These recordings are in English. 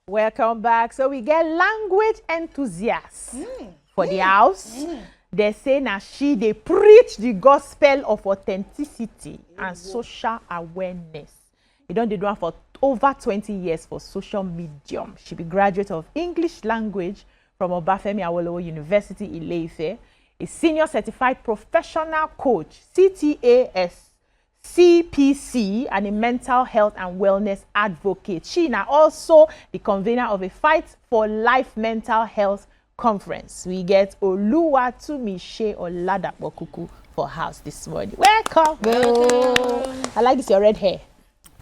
Welcome back. So we get language enthusiasts for the house. They say now they preach the gospel of authenticity and social awareness. They do it for over 20 years for social medium. She be graduate of English language from Obafemi Awolowo University, Ile-Ife, a senior certified professional coach, CTAS, CPC, and a mental health and wellness advocate. She is also the convener of a Fight for Life mental health conference. We get Oluwatunmise Oladapo-Kuku for house this morning. Welcome. I like this, your red hair.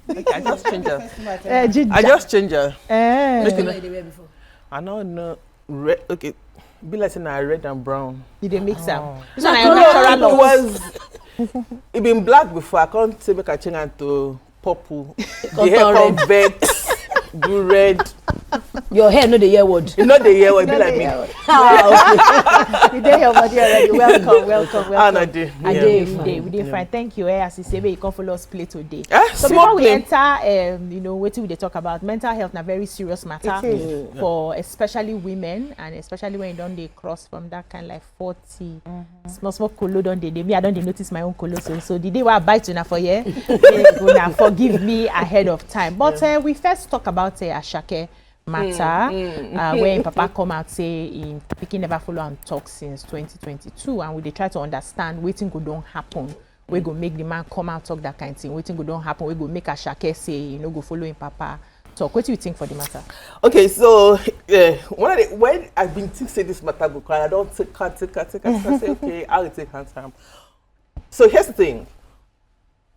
Okay, I just change her. I just change her. I know red. Okay, be like saying I red and brown. Did they mix them? This one natural was. It been black before. I can't say make I change it to purple. The hair convex, do red. Your hair, not the year word. You know the year word, be like me. You did your body already. Welcome. I did. We did fine. Thank you. As you say, you can follow us play today. So before we enter, what we talk about mental health, a very serious matter for especially women, and especially when you don't they cross from that kind like 40. Small color don't they? Me, I don't notice my own color. So the day where I bite you now for you, gonna forgive me ahead of time. But we first talk about Ashake matter when Papa come out say in Pikin never follow and talk since 2022, and we they try to understand waiting go don't happen. We go make the man come out talk that kind of thing. Waiting go don't happen. We go make Ashake say go follow in Papa talk. What do you think for the matter? Okay, so when I've been thinking say this matter go cry, I don't can't say okay, I'll take hand time. So here's the thing: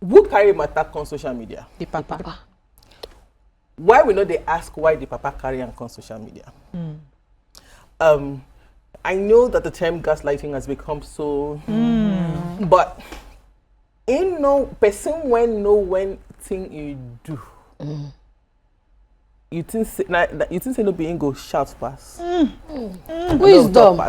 who carry matter on social media? The Papa. Why we know they ask why the Papa carry on social media? I know that the term gaslighting has become so, but person when thing you do, you think say no being go shout pass. Wisdom.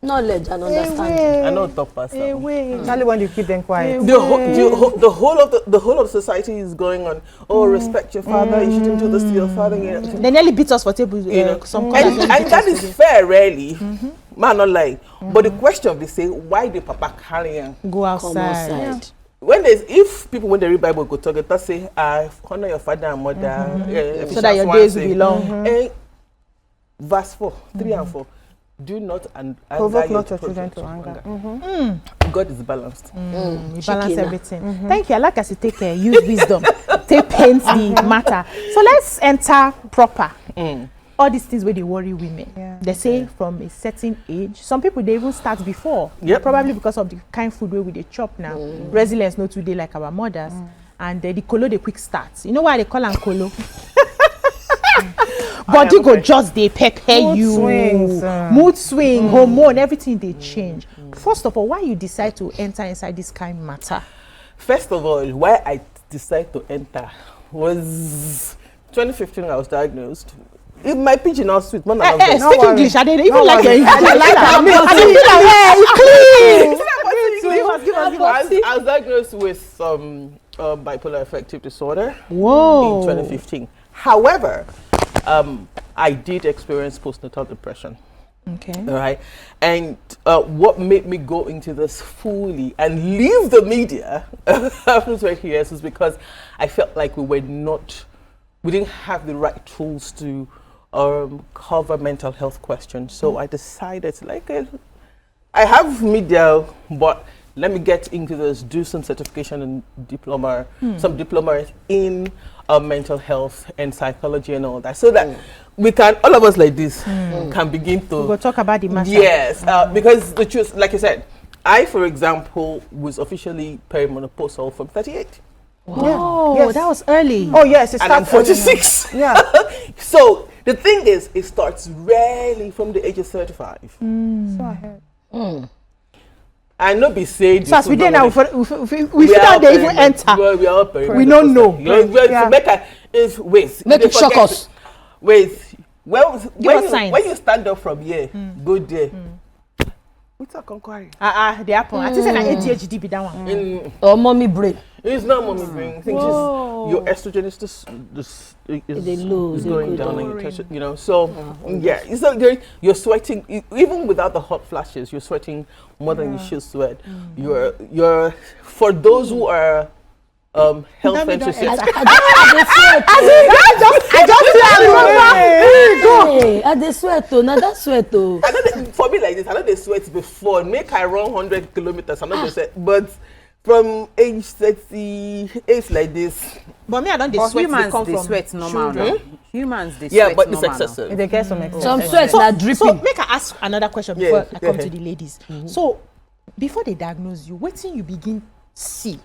Knowledge and understanding. I know top pass. Only when you keep them quiet. The whole of society is going on. Oh, respect your father. You shouldn't do this to your father. They nearly beat us for table. And that is fair, really. Man, not lie. But the question they say, why the Papa carry on? Go outside. Yeah. If people when they read Bible go talk, they say, honor your father and mother, so that your days will be long. Verse 4, 3 and 4. Do not provoke not your children to anger. God is balanced. You balance everything. Thank you. I like us to take use wisdom. Take paint the matter. So let's enter proper. All these things where they worry women. They say from a certain age. Some people they even start before. Probably because of the kind of food where we they chop now. Resilience not today like our mothers. And the colo they quick starts. You know why they call them colo? Body go just they prepare you. Mood swing, hormone, everything they change. First of all, why you decide to enter inside this kind of matter? First of all, why I decided to enter was 2015 I was diagnosed. My pidgin now sweet. Speak English. I didn't even like your English. I was diagnosed with bipolar affective disorder in 2015. However, I did experience postnatal depression. Okay. All right. And what made me go into this fully and leave the media after 20 years was because I felt like we didn't have the right tools to cover mental health questions. So I decided, I have media, but let me get into this, do some certification and diploma, some diplomas in mental health and psychology and all that, so that we can, all of us like this, can begin to we'll talk about the matter. Yes, because the truth, like you said, I, for example, was officially perimenopausal from 38. Wow, yes. That was early. Oh yes, it and I'm 46. So the thing is, it starts rarely from the age of 35. So ahead. I know be said. So as we did now, we don't even enter. We are we don't know. Make it shock us. When you stand up from here, go there. What's a conquering? They happen. I think say na ADHD be that one. Or mommy brain. It's not mommy brain. I think it's just your estrogen is just is going down, and you know. So yeah, it's not good. You're sweating even without the hot flashes. You're sweating more than you should sweat. You're for those who are health enthusiasts. I just sweat too. Now that's sweat too. For me like this, I know they sweat before. Make I run 100 kilometers. I know they sweat, but from age 30, age like this. But me, I don't. But humans they sweat normal. Humans they sweat. Yeah, but it's excessive. They get some excessive. Some sweat are dripping. So make I ask another question before I come to the ladies. So before they diagnose you, what thing you begin see?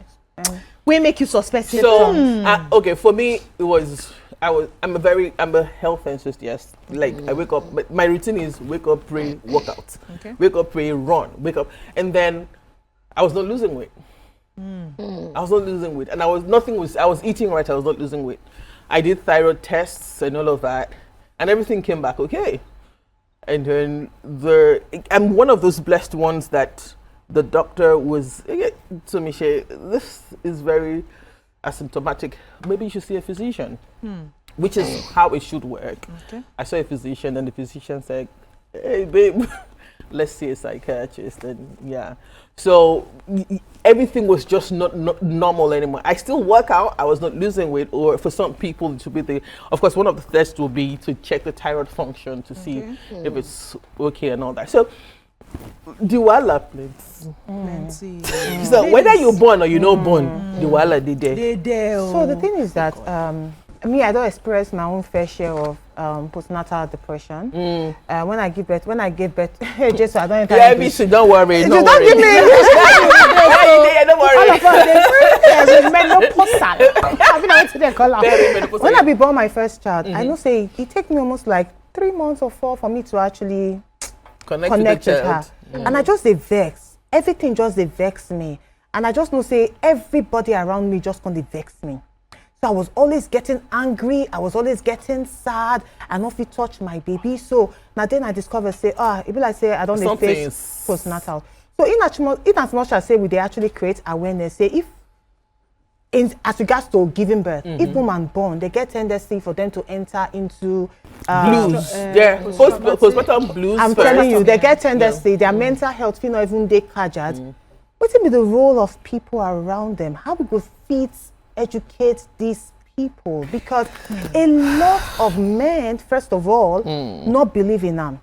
We make you suspect. So okay, for me I'm a health enthusiast. Like I wake up, but my routine is wake up, pray, work out. Okay. Wake up, pray, run, wake up, and then I was not losing weight. I was not losing weight, and I was eating right. I was not losing weight. I did thyroid tests and all of that, and everything came back okay. And then I'm one of those blessed ones that the doctor was to me, this is very asymptomatic. Maybe you should see a physician, which is how it should work. Okay. I saw a physician, and the physician said, "Hey, babe, let's see a psychiatrist." And yeah, so everything was just not normal anymore. I still work out. I was not losing weight, or for some people to be of course, one of the tests will be to check the thyroid function to see if it's okay and all that. So the wala plates. So whether you're born or you're not born, the wala they there. So the thing is that me, I don't experience my own fair share of postnatal depression. When I give birth, hey, just so I don't enter. Yeah, Bisi, don't worry. Don't don't give me. Don't worry. All of us, there's menopausal. I mean, I went to the color. When I be born my first child, I know say it take me almost like 3 months or 4 for me to actually connect with her. And I just dey vex. Everything just dey vex me. And I just know say everybody around me just gonna vex me. So I was always getting angry. I was always getting sad. I not fit touch my baby. So now then I discover say, it be like say I don't dey face postnatal. So in as much as say we dey actually create awareness, say as regards to giving birth, if woman born, they get tendency for them to enter into blues. Postpartum blues. I'm telling you, they get tendency. Their mental health feel not even they kajad. What will be the role of people around them? How we go fit educate these people? Because a lot of men, first of all, not believe in them.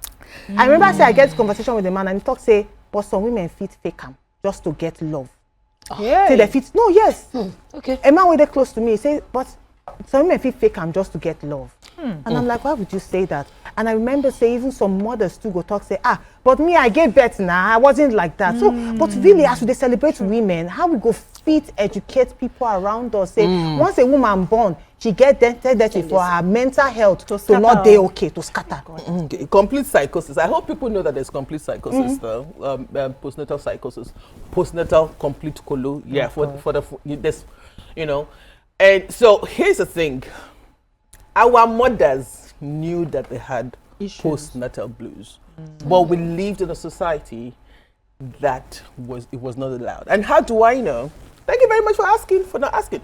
I remember I get conversation with a man and he talk say, but some women fit fake them just to get love. Yeah. Say they fit. No, yes. Okay. A man with it close to me say, but some women fit fake am just to get love. And I'm like, why would you say that? And I remember say even some mothers too go talk say, but me I gave birth now. I wasn't like that. So, but really, as we celebrate women, how we go fit educate people around us? Say once a woman born, she get tendency for her mental health to not dey okay, to scatter. Complete psychosis. I hope people know that there's complete psychosis, though. Postnatal psychosis, postnatal complete colo. Yeah, this, you know. And so here's the thing: our mothers knew that they had postnatal blues, but we lived in a society that was not allowed. And how do I know? Thank you very much for not asking.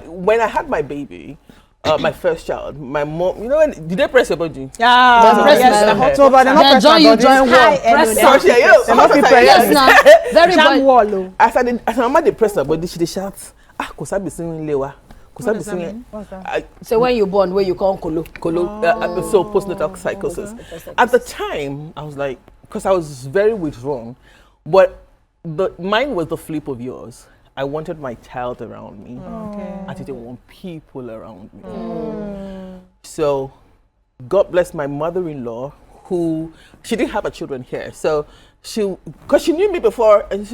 When I had my baby, my first child, my mom, you know, did they press your body? Yeah, press No, but they're not join you join wall. Yes, now. Very jam wall. As my mama they press her body, she dey shout, "Cause I be singing lewa." So when you born, where you call colo? So postnatal psychosis. At the time, I was like, because I was very withdrawn, but mine was the flip of yours. I wanted my child around me. I didn't want people around me. So, God bless my mother-in-law, who she didn't have her children here. So because she knew me before, and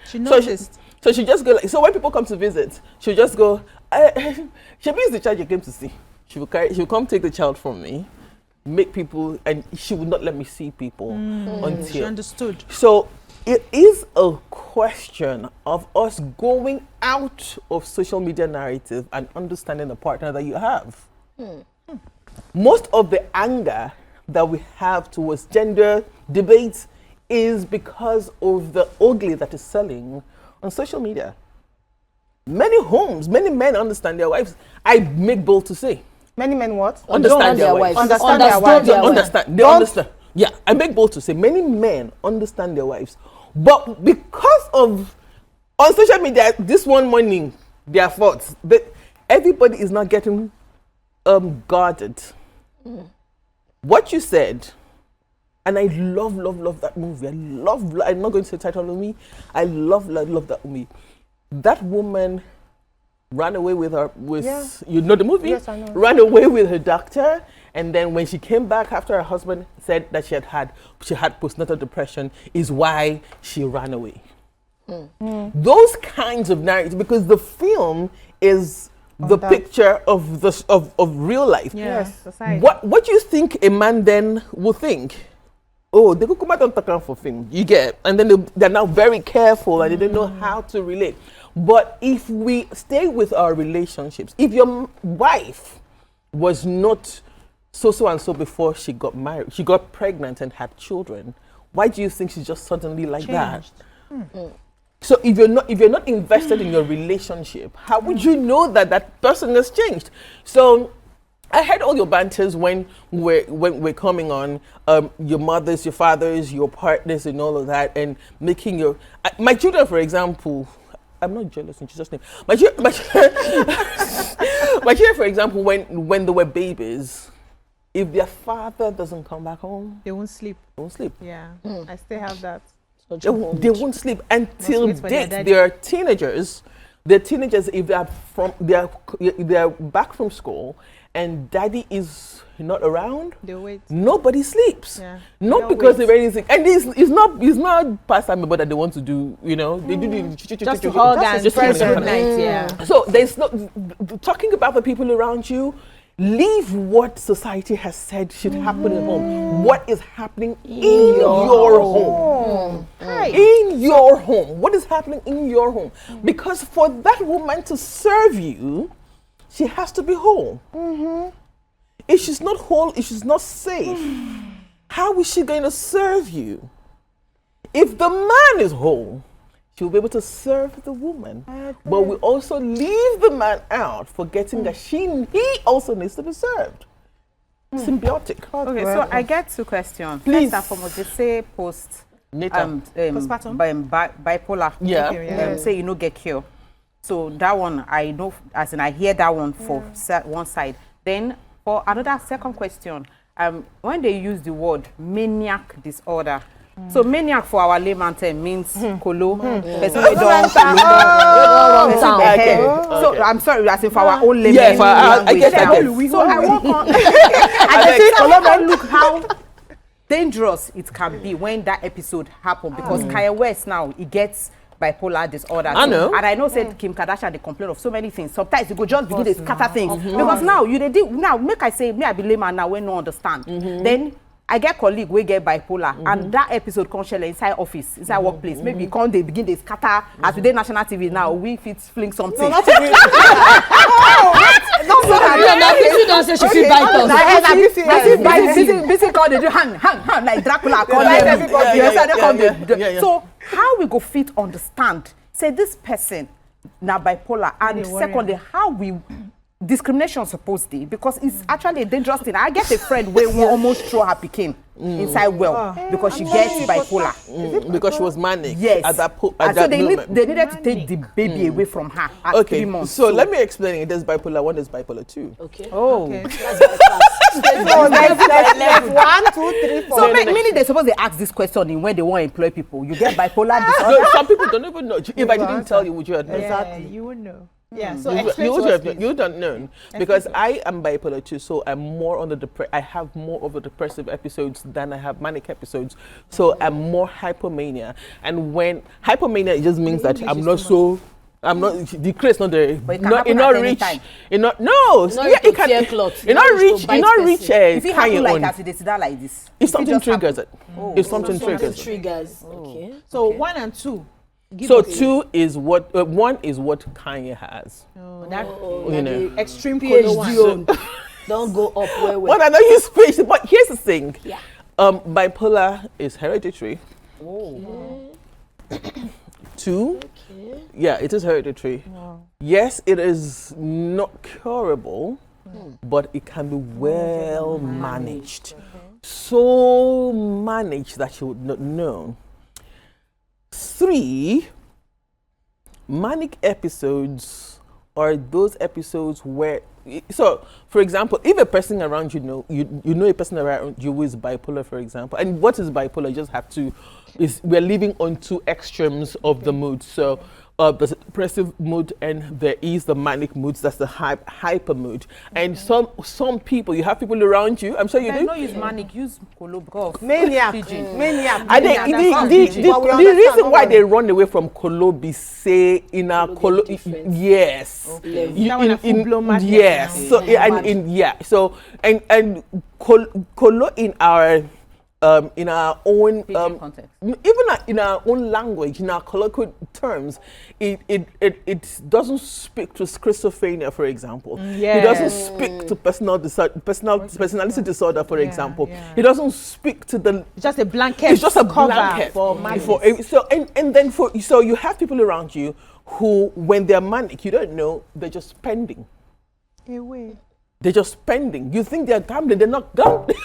she noticed. So she just go like, so when people come to visit, she'll just go, she means the child you came to see. She'll come take the child from me, make people, and she would not let me see people until. She understood. So it is a question of us going out of social media narrative and understanding the partner that you have. Most of the anger that we have towards gender debates is because of the ugly that is selling on social media. Many homes, many men understand their wives. I make bold to say. Many men what? Understand their wives. Understand their wives. They understand. Yeah, I make bold to say many men understand their wives. But because of, on social media, this one morning, their thoughts, everybody is not getting guarded. What you said, and I love that movie. I'm not going to say the title of me. I love that movie. That woman ran away with you know the movie? Yes, I know. Ran away with her doctor, and then when she came back after her husband said that she had postnatal depression, is why she ran away. Those kinds of narratives, because the film is the picture of real life. Yes, society. What do you think a man then will think? Oh, they could come out and talk for film. You get, and then they're now very careful and they don't know how to relate. But if we stay with our relationships, if your wife was not so and so before she got married, she got pregnant and had children, why do you think she's just suddenly like that? So if you're not invested in your relationship, how would you know that person has changed? So I heard all your banters when we're coming on, your mothers, your fathers, your partners, and all of that, and making my children, for example. I'm not jealous in Jesus' name. My children, for example, when they were babies, if their father doesn't come back home, They won't sleep. they won't sleep. Yeah, I still have that. They won't sleep until wait for their date. daddy. They are teenagers. They're teenagers if they're back from school and daddy is not around. They wait. Nobody sleeps. Yeah. Not They'll because wait. they're anything. And it's not past time that they want to do. You know, they do the Just to hug and just press to and connect. night. Yeah. So there's not talking about the people around you. Leave what society has said should happen at home. What is happening in your home? In your home. What is happening in your home? Because for that woman to serve you, she has to be whole. If she's not whole, if she's not safe, how is she going to serve you? If the man is whole, she'll be able to serve the woman. But we also leave the man out, forgetting that he also needs to be served. Symbiotic. Okay, so I get two questions. Please. First and foremost, they say Postpartum? bipolar. Yeah. Say you no get cure. So that one I know, as in I hear that one for one side. Then for another second question, when they use the word maniac disorder. So maniac for our layman term means kolo. Person wey don kolo. So I'm sorry, as in for our own layman. Yeah, I get that. So I want to look how dangerous it can be when that episode happened, because Kanye West now he gets bipolar disorder. I know. And I know said Kim Kardashian they complain of so many things. Sometimes you go just begin to scatter things. Because now you dey now make I say me I be layman now when no understand. Then I get colleague we get bipolar and that episode come share inside office, inside workplace. Maybe come they begin they scatter as we dey national TV now, we fit fling something. No, not to be. Don't say she feel bite us. Busy call they do hang like Dracula call them. So how we go fit understand say this person na bipolar, and secondly how we discrimination supposed to, because it's actually a dangerous thing. I get a friend where one almost throw her pikin inside because she gets bipolar. Because she was manic. Yes. At that so they needed to take the baby away from her at 3 months. So let me explain it. There's bipolar 1, there's bipolar 2. Okay. Oh. Okay. There's 1, 2, 3, 4. So meaning they suppose they ask this question when they want to employ people. You get bipolar disorder? No, some people don't even know. If I didn't tell you, would you have known? Exactly. You would know. Yeah. So you don't know, because I am bipolar too. So I'm more on the I have more of the depressive episodes than I have manic episodes. So I'm more hypomania, and when hypomania, it just means that I'm not the craze not there. But it can happen at any time. It not reach If it happen like that, they sit down like this. If something triggers it. If something triggers it. Triggers. Okay. So 1 and 2. So 2 is what 1 is what Kanye has. You know, extreme PhD. Don't go up where. Well, I know you speech, but here's the thing. Yeah. Bipolar is hereditary. Oh. 2, yeah, it is hereditary. Yes, it is not curable, but it can be well managed. So managed that you would not know. 3, manic episodes are those episodes where, so for example, if a person around you know a person around you who is bipolar, for example, and what is bipolar? You just have to, we're living on 2 extremes of the mood. So there's a depressive mood and there is the manic moods, that's the hyper mood. And some people, you have people around you, I'm sure you do. No, use manic, use colo because Maniac. And the reason why they run away from Kolobi, say in our Kolo, yes, yes. So and Kolo in our own context. even in our own language, in our colloquial terms, it doesn't speak to schizophrenia, for example. It doesn't speak to personality disorder, for example. It doesn't speak to the. It's just a blanket. It's just a cover blanket for madness. So you have people around you who, when they're manic, you don't know, they're just spending. They're just spending. You think they're gambling, they're not gambling.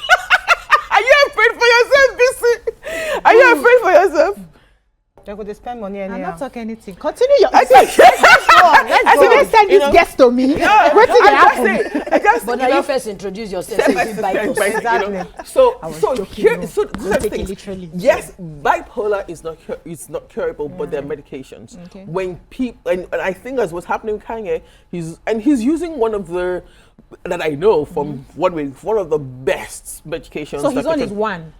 Are you afraid for yourself, BC? Are you afraid for yourself? They're going to spend money anyhow. I'm not talking anything. Continue your. Let's go. Let's send this guest to me. What did happen? But now you first introduce yourself. Exactly. So Take it literally. yes, bipolar is not curable, but there are medications. Okay. When people, and I think that's what's happening with Kanye, he's using one of the, that I know from one of the best medications. So his one is 1.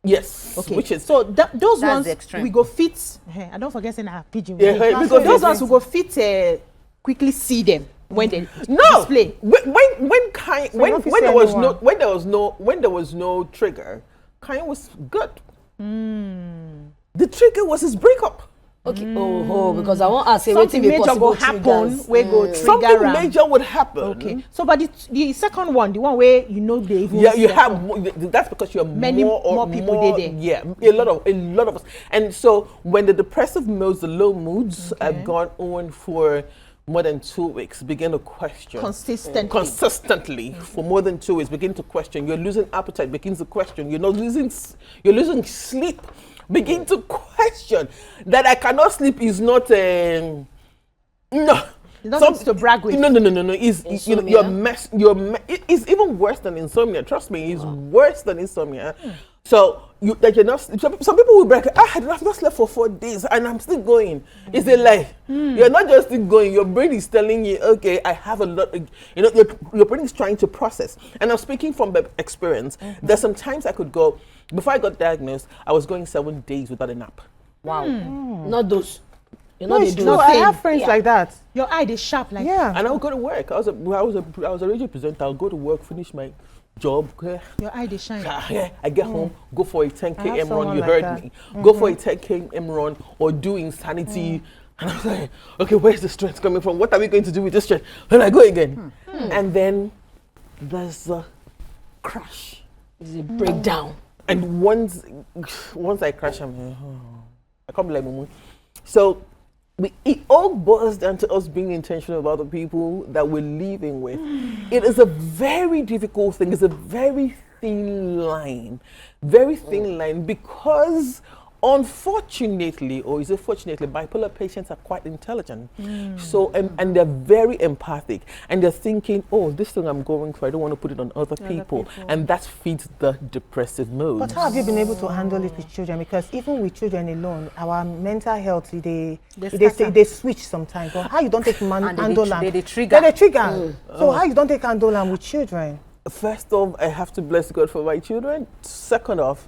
Yes. Okay. Which is so those That's ones the extreme. we go fit. I don't forget saying I have pigeon. Yeah, we go Those fit. ones we go fit. Quickly see them when they display. When there was no trigger, Kanye was good. The trigger was his breakup. Okay. Because I want to say Something waiting major go possible happen. triggers. We go trigger. Something am. major would happen. Okay. So, but the second one, the one where you know they even. Yeah, you have. That's because you're more people did it. Yeah, a lot of us. And so when the depressive moods, the low moods have gone on for more than 2 weeks, begin to question consistently for more than 2 weeks. Begin to question. You're losing appetite. Begins to question. You're losing sleep. Begin to question that I cannot sleep is not no. It's not something to brag with. No. It's it's even worse than insomnia. Trust me, it's worse than insomnia. So you're not. Some people will break. I have not slept for 4 days and I'm still going. It's a lie. You're not just still going. Your brain is telling you, okay, I have a lot. Your brain is trying to process. And I'm speaking from experience. There's some times I could go. Before I got diagnosed, I was going 7 days without a nap. Wow. Not those. No, I have friends like that. Your eye is sharp like. Yeah. And I would go to work. I was a radio presenter. I'll go to work, finish my job. Your eye is shine. I get home, go for a 10 km run. You like heard that. me. Go for a 10 km run or do insanity. And I was like, okay, where's the strength coming from? What are we going to do with this strength? Then I go again. And then there's a crash. It's a breakdown. And once I crash, I'm like, I can't be like Mumu. So it all boils down to us being intentional about the people that we're living with. It is a very difficult thing. It's a very thin line because unfortunately, or is it fortunately, bipolar patients are quite intelligent. So, and they're very empathic and they're thinking, oh, this thing I'm going through, I don't want to put it on other people. And that feeds the depressive mode. But how have you been able to handle it with children? Because even with children alone, our mental health, they switch sometimes. But how you don't take Andolan? They trigger. So how you don't take Andolan with children? First off, I have to bless God for my children. Second off,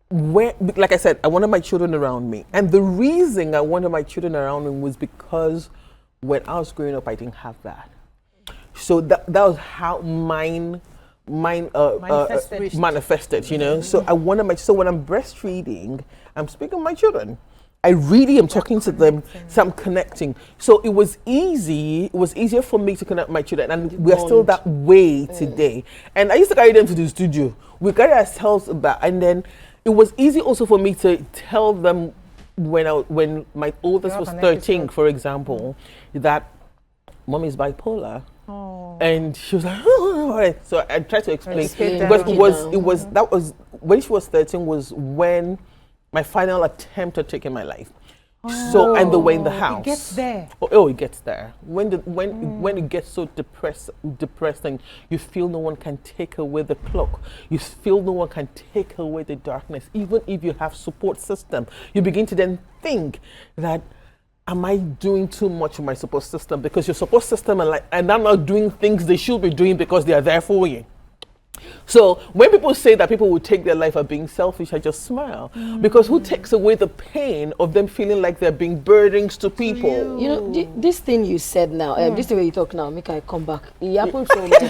like I said, I wanted my children around me. And the reason I wanted my children around me was because when I was growing up, I didn't have that. So that was how mine manifested, you know. So I wanted so when I'm breastfeeding, I'm speaking to my children. I really am talking to them, so I'm connecting. So it was easier for me to connect with my children, and we're still that way today. And I used to carry them to the studio. We carry ourselves back, and then it was easy also for me to tell them when my oldest was 13, for example, that mom is bipolar. And she was like, oh, all right. So I tried to explain because it was when she was 13 was when my final attempt at taking my life. So and they were in the house. It gets there. It gets there. When it gets so depressing, you feel no one can take away the clock. You feel no one can take away the darkness. Even if you have support system, you begin to then think that, am I doing too much with my support system? Because your support system and I'm not doing things they should be doing because they are there for you. So when people say that people will take their life by being selfish, I just smile. Because who takes away the pain of them feeling like they're being burdens to people? You know, this thing you said now, this the way you talk now, make I come back. It happened to me. I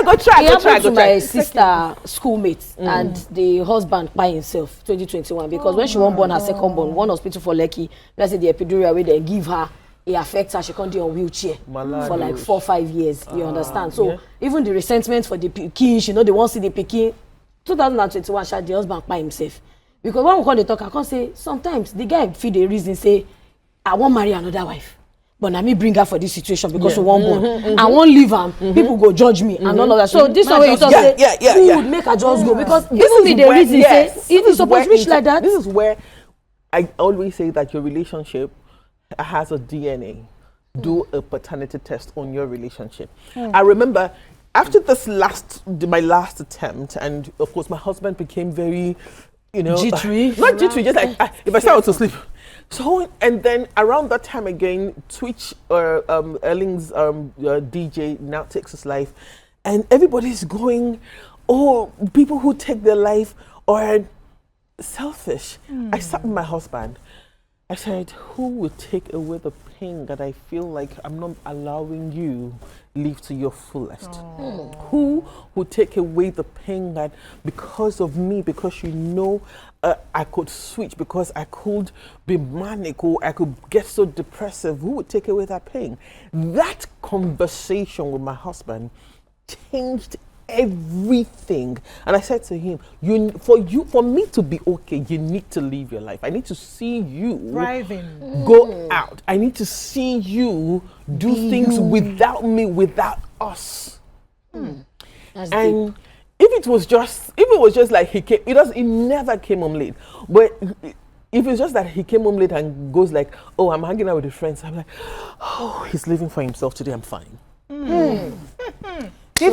go try. It happened to my sister schoolmate and the husband by himself, 2021, because when she won't born her second born, one hospital for Lekki, let's say the epidural where they give her, it affects her, she can't do on wheelchair for like 4 or 5 years, you understand? So even the resentment for the pikin, you know, they won't see the pikin. 2021, she had the husband by himself. Because when we call the talk, I can't say, sometimes the guy feel the reason, say, I won't marry another wife. But let me bring her for this situation because we won't born. I won't leave her, people go judge me and all of that. So this is why you talk say, who would make her just go? Because even me the reason say, it is supposed to reach like that. This is where I always say that your relationship has a DNA. Do a paternity test on your relationship. I remember after my last attempt, and of course my husband became very, jittery. Not jittery, just like if I start to sleep. So and then around that time again, Twitch or Erling's DJ now takes his life, and everybody's going, oh, people who take their life are selfish. I sat with my husband. I said, who will take away the pain that I feel like I'm not allowing you live to your fullest? Who will take away the pain that because of me, because I could switch, because I could be manic or I could get so depressive, who would take away that pain? That conversation with my husband changed everything. And I said to him, for me to be okay, you need to live your life. I need to see you thriving, go out. I need to see you do things without me, without us. And deep. If it was just like he never came home late. But if it's just that he came home late and goes like, oh, I'm hanging out with his friends, I'm like, oh, he's living for himself today, I'm fine. He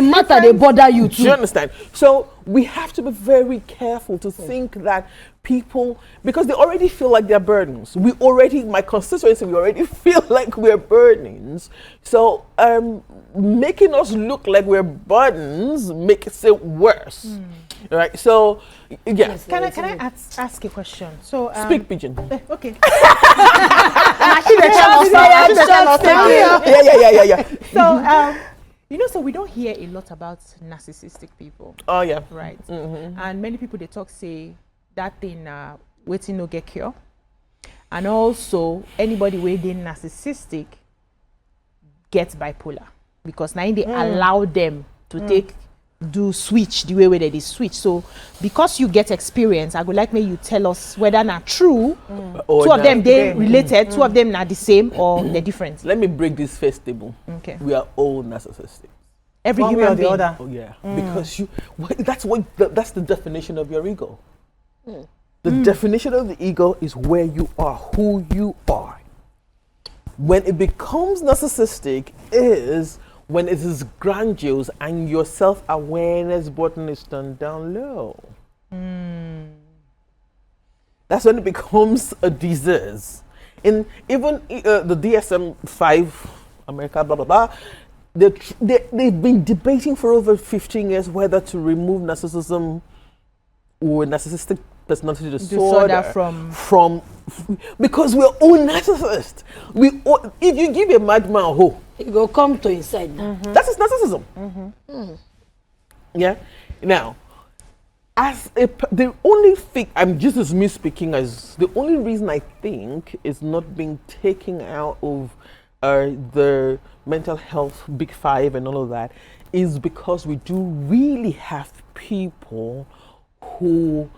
matter, they bother you too. Do you understand? So we have to be very careful to think that people, because they already feel like they're burdens. My constituency, we already feel like we're burdens. So making us look like we're burdens makes it worse. Right? So, yeah. Can I ask a question? So speak pidgin. Okay. Yeah. So, so we don't hear a lot about narcissistic people. Oh, yeah. Right. And many people, they say that thing, waiting no get cure. And also, anybody waiting narcissistic gets bipolar. Because now they allow them to do switch the way they switch. So because you get experience, I would like me you tell us whether not true, two of them they related, two of them not the same or they're different. Let me break this first table. Okay. We are all narcissistic. Every human being. Oh yeah. Because that's the definition of your ego. The definition of the ego is where you are, who you are. When it becomes narcissistic is when it is grandiose and your self-awareness button is turned down low. That's when it becomes a disease. In even the DSM-5, America, blah, blah, blah, they've been debating for over 15 years whether to remove narcissism or narcissistic personality disorder from because we're all narcissists. If you give a madman a hoe, it will come to inside now. That is narcissism. Yeah. Now, the only thing, I'm just as me speaking, as the only reason I think is not being taken out of the mental health big five and all of that is because we do really have people who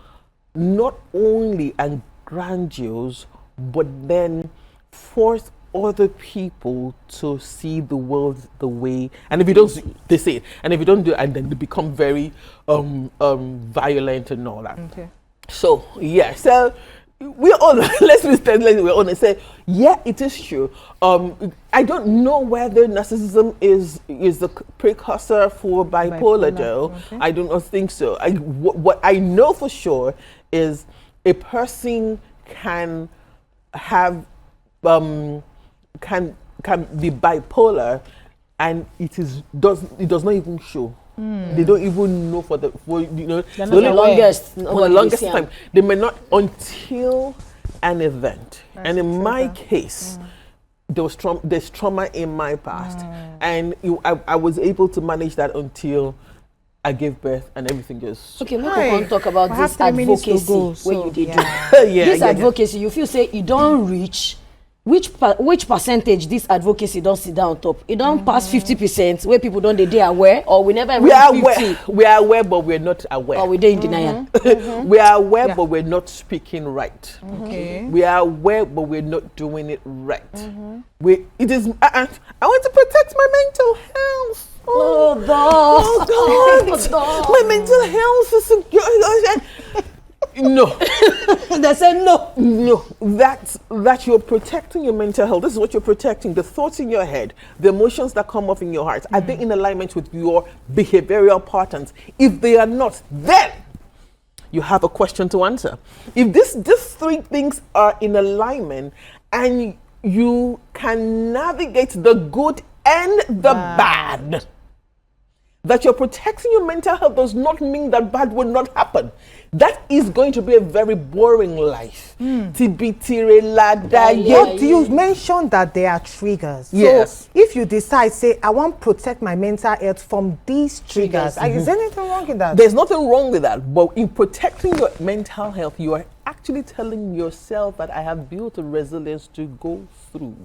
not only are grandiose, but then force other people to see the world the way, and if you don't, they say it, and if you don't do it, and then they become very violent and all that. Okay. So yeah, so we're all we're on and say, yeah, it is true. I don't know whether narcissism is the precursor for bipolar though. Okay. I don't think so. What I know for sure is a person can have can be bipolar, and it does not even show. They don't even know for the longest time. They may not until an event. And in my case, there's trauma in my past, and I was able to manage that until I gave birth and everything just. Okay, we can talk about this advocacy where you did. This advocacy, you feel say you don't reach. Which percentage this advocacy don't sit down on top? It don't pass 50% where people don't they aware, or we never we are 50. Aware. We are aware, but we're not aware. Or we they in denial. We are aware, but we're not speaking right. Okay. We are aware, but we're not doing it right. It is. I want to protect my mental health. Oh God! My mental health is secure. No. They say no. No. That you're protecting your mental health. This is what you're protecting. The thoughts in your head, the emotions that come up in your heart. Are they in alignment with your behavioral patterns? If they are not, then you have a question to answer. If these three things are in alignment and you can navigate the good and the bad, that you're protecting your mental health does not mean that bad will not happen. That is going to be a very boring life. But you mentioned that there are triggers. Yes. So if you decide, say, I want to protect my mental health from these triggers, is there anything wrong with that? There's nothing wrong with that. But in protecting your mental health, you are actually telling yourself that I have built a resilience to go through.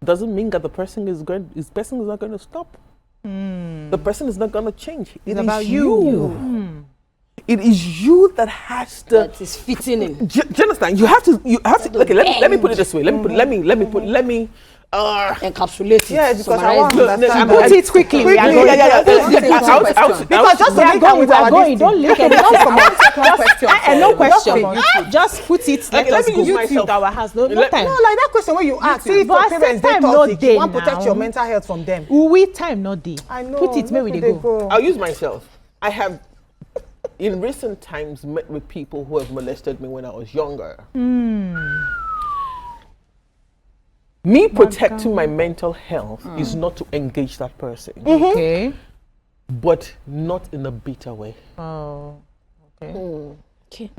Doesn't mean that the person is not going to stop. The person is not going to change. It's about you. It is you that has to. That is fitting in. Do you understand? You have to. Okay, let me put it this way. Let me encapsulate it. Yeah, because I want to understand. Put it quickly. Because just to make it with our going, don't link it. No question. Just put it. Let me use myself. Our house. No time. No, like that question when you ask, say if your parents they toxic, you want to protect your mental health from them. We time not day. I know. Put it, maybe they go. I'll use myself. I have, in recent times, met with people who have molested me when I was younger. Me protecting my mental health is not to engage that person. Okay. But not in a bitter way. Oh. Okay.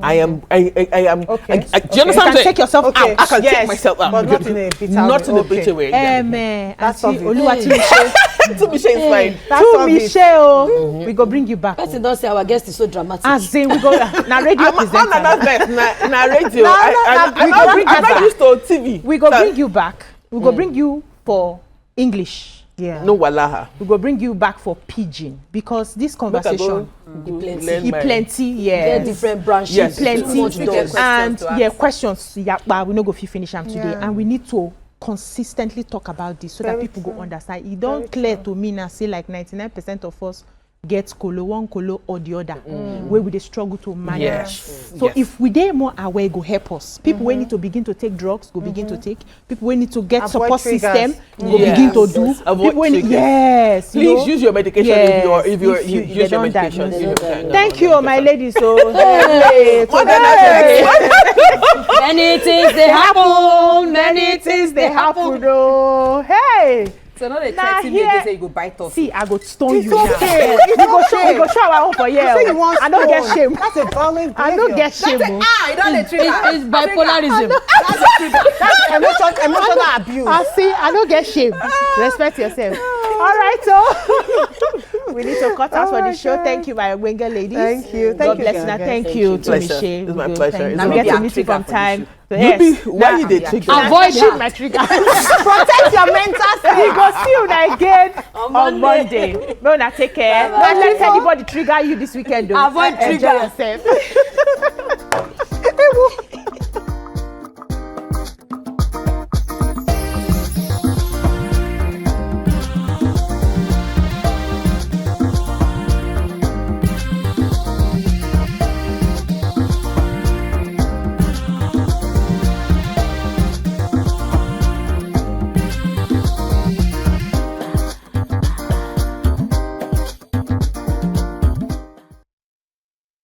I am. Okay. Do you understand? You can take yourself out. I can take myself out. But not in a bitter way. Not in a bitter way. That's Oluwatunmise. To Michelle is fine. To Michelle, we go bring you back. Person don't say our guest is so dramatic. As in, we go na radio presenter. Na radio. I'm not used to TV. We go bring you back. We go bring you for English. Yeah. No walaha. We go bring you back for pidgin because this conversation plenty. There are different branches. Yes. Plenty. And questions. Yeah, we no go finish them today, and we need to consistently talk about this so that people go understand. It don't clear to me now. Say like 99% of us get one colo or the other, where we dey struggle to manage. Yes. So if we dey more aware, go help us. People wey need to begin to take drugs, go begin to take. People wey need to get support system, go begin to do. People wey please use your medication if you use your medication. Thank you, my ladies. So many things they happen. Many things they happen. Oh, hey. So now they threaten me, they say you go bite off. See, I go stone you now. Okay. We go show our own for here. I don't get shame. That's a violent behavior. I don't get shame. You don't let trigger. It's bipolarism. That's emotional abuse. I don't get shame. Respect yourself. All right, so we need to cut out for the show. Thank you, my Wenga ladies. Thank you. God bless you. Thank you to Pleasure. Michelle. It's my pleasure. Now we get to meet you from time So You be why you dey trigger? Avoid shoot that. my trigger. Protect your mental We state. go see you again on Monday. No, take care. Don't let anybody trigger you this weekend. Though. Avoid Enjoy trigger. yourself.